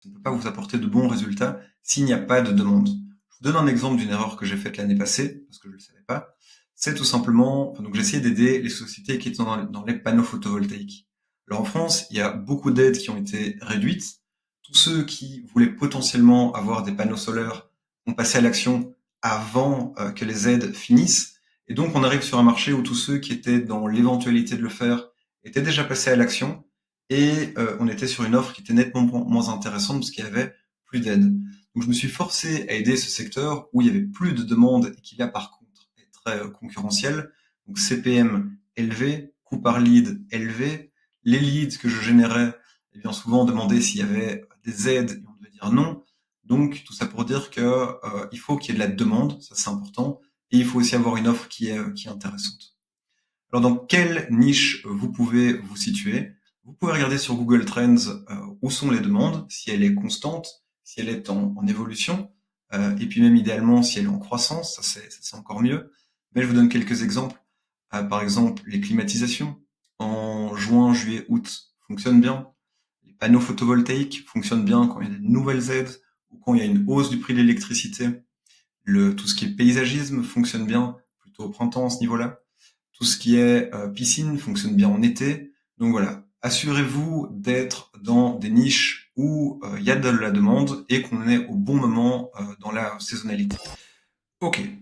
ne peut pas vous apporter de bons résultats s'il n'y a pas de demande. Je vous donne un exemple d'une erreur que j'ai faite l'année passée, parce que je ne le savais pas. C'est tout simplement, donc j'ai essayé d'aider les sociétés qui étaient dans les panneaux photovoltaïques. Alors en France, il y a beaucoup d'aides qui ont été réduites. Tous ceux qui voulaient potentiellement avoir des panneaux solaires ont passé à l'action avant que les aides finissent. Et donc on arrive sur un marché où tous ceux qui étaient dans l'éventualité de le faire étaient déjà passés à l'action et on était sur une offre qui était nettement moins intéressante parce qu'il y avait plus d'aide. Donc je me suis forcé à aider ce secteur où il y avait plus de demandes et qui là par contre est très concurrentiel. Donc CPM élevé, coût par lead élevé, les leads que je générais, eh bien souvent on demandait s'il y avait des aides et on devait dire non. Donc tout ça pour dire que il faut qu'il y ait de la demande, ça c'est important, et il faut aussi avoir une offre qui est intéressante. Alors, dans quelle niche vous pouvez vous situer? Vous pouvez regarder sur Google Trends où sont les demandes, si elle est constante, si elle est en évolution, et puis même idéalement si elle est en croissance, ça c'est encore mieux. Mais je vous donne quelques exemples. Par exemple, les climatisations en juin, juillet, août fonctionnent bien. Les panneaux photovoltaïques fonctionnent bien quand il y a de nouvelles aides ou quand il y a une hausse du prix de l'électricité. Tout ce qui est paysagisme fonctionne bien plutôt au printemps à ce niveau-là. Tout ce qui est piscine fonctionne bien en été. Donc voilà, assurez-vous d'être dans des niches où il y a de la demande et qu'on est au bon moment dans la saisonnalité. Ok,